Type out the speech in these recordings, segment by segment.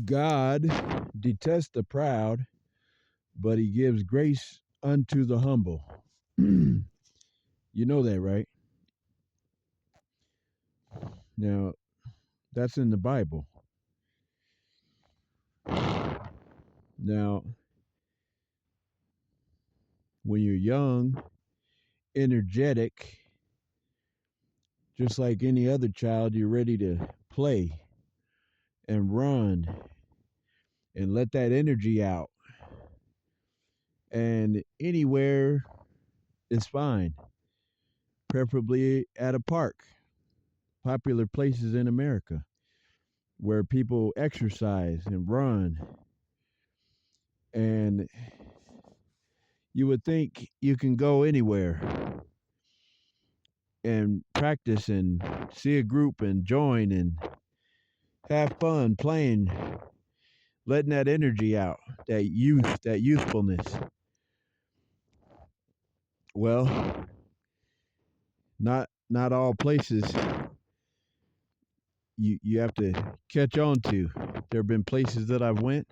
God detests the proud, but he gives grace unto the humble. You know that, right? Now, that's in the Bible. Now, when you're young, energetic, just like any other child, you're ready to play and run and let that energy out. And anywhere is fine, preferably at a park, popular places in America where people exercise and run. And you would think you can go anywhere and practice and see a group and join and have fun playing, letting that energy out, that youth, that youthfulness. Well, not all places you have to catch on to. There have been places that I've went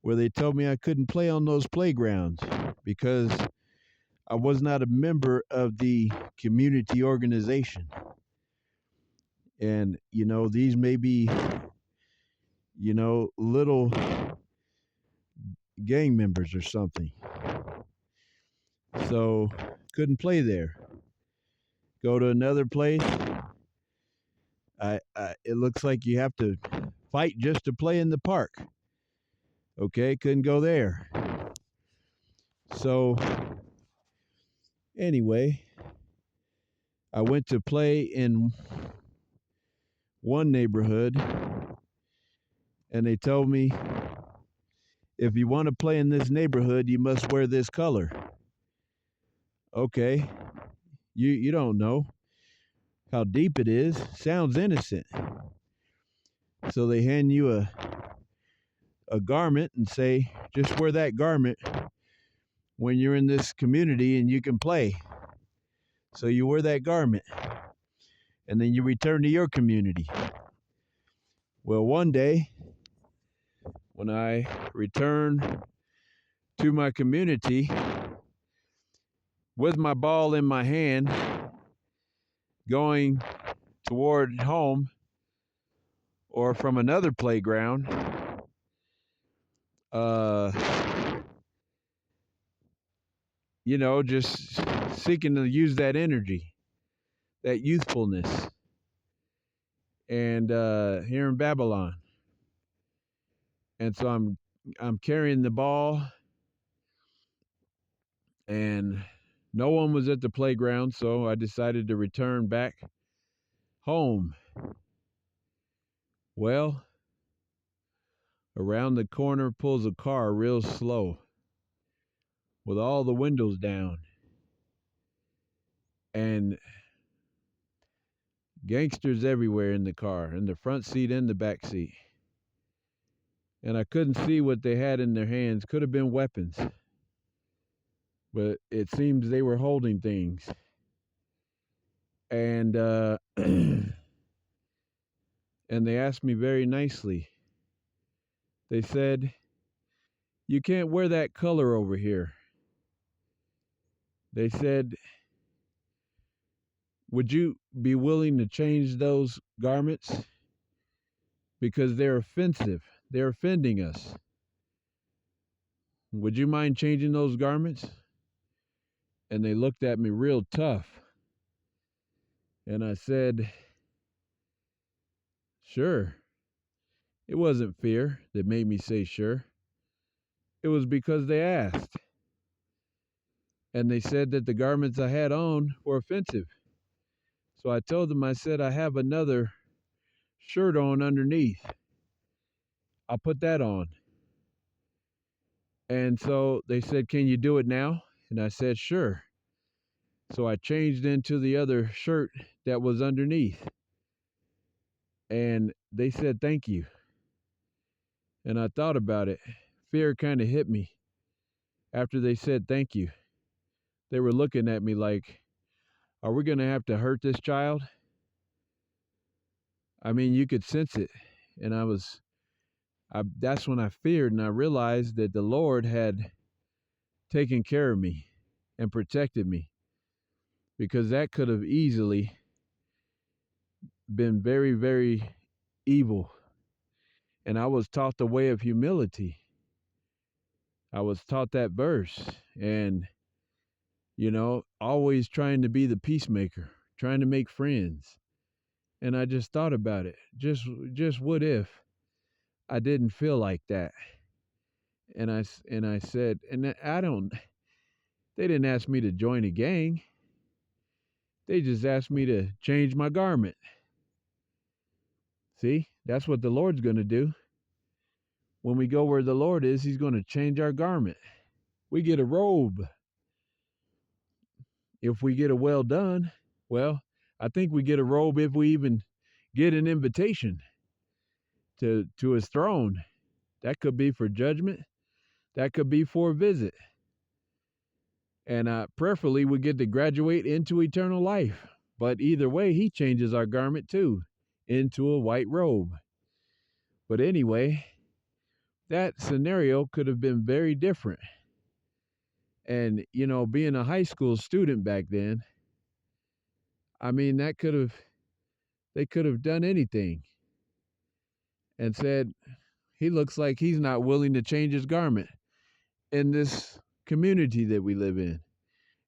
where they told me I couldn't play on those playgrounds because I was not a member of the community organization. And, these may be, little gang members or something. So couldn't play there. Go to another place. It looks like you have to fight just to play in the park. Okay, couldn't go there. So anyway, I went to play in one neighborhood, and they told me, if you want to play in this neighborhood, you must wear this color. Okay, you don't know how deep it is. Sounds innocent. So they hand you a garment and say, just wear that garment when you're in this community and you can play. So you wear that garment and then you return to your community. Well, one day when I returned to my community with my ball in my hand, going toward home or from another playground, just seeking to use that energy, that youthfulness, and here in Babylon. And so I'm carrying the ball, and no one was at the playground, so I decided to return back home. Well, around the corner pulls a car real slow with all the windows down, and gangsters everywhere in the car, in the front seat and the back seat. And I couldn't see what they had in their hands. Could have been weapons, but it seems they were holding things. And and they asked me very nicely. They said, "You can't wear that color over here." They said, "Would you be willing to change those garments? Because they're offensive. They're offending us. Would you mind changing those garments?" And they looked at me real tough. And I said, "Sure." It wasn't fear that made me say sure. It was because they asked. And they said that the garments I had on were offensive. So I told them, I said, I have another shirt on underneath. I'll put that on. And so they said, "Can you do it now?" And I said, "Sure." So I changed into the other shirt that was underneath. And they said, "Thank you." And I thought about it. Fear kind of hit me after they said thank you. They were looking at me like, are we going to have to hurt this child? I mean, you could sense it. And I was that's when I feared, and I realized that the Lord had taken care of me and protected me, because that could have easily been very, very evil. And I was taught the way of humility. I was taught that verse, and always trying to be the peacemaker, trying to make friends. And I just thought about it. Just what if I didn't feel like that? And I said, and I don't. They didn't ask me to join a gang. They just asked me to change my garment. See, that's what the Lord's going to do. When we go where the Lord is, He's going to change our garment. We get a robe. If we get a well done, well, I think we get a robe if we even get an invitation to His throne. That could be for judgment. That could be for a visit. And prayerfully, we get to graduate into eternal life. But either way, He changes our garment too into a white robe. But anyway, that scenario could have been very different. And, being a high school student back then, I mean, they could have done anything and said, he looks like he's not willing to change his garment in this community that we live in.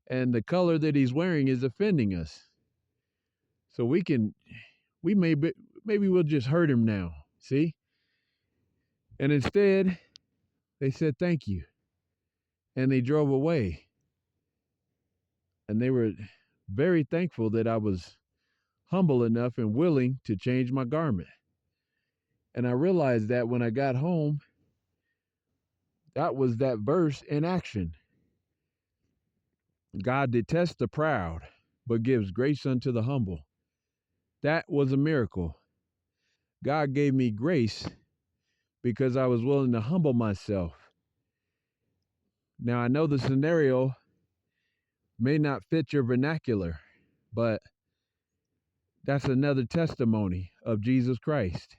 And the color that he's wearing is offending us. So maybe we'll just hurt him now. See? And instead, they said, thank you. And they drove away. And they were very thankful that I was humble enough and willing to change my garment. And I realized that when I got home, that was that verse in action. God detests the proud, but gives grace unto the humble. That was a miracle. God gave me grace because I was willing to humble myself. Now, I know the scenario may not fit your vernacular, but that's another testimony of Jesus Christ.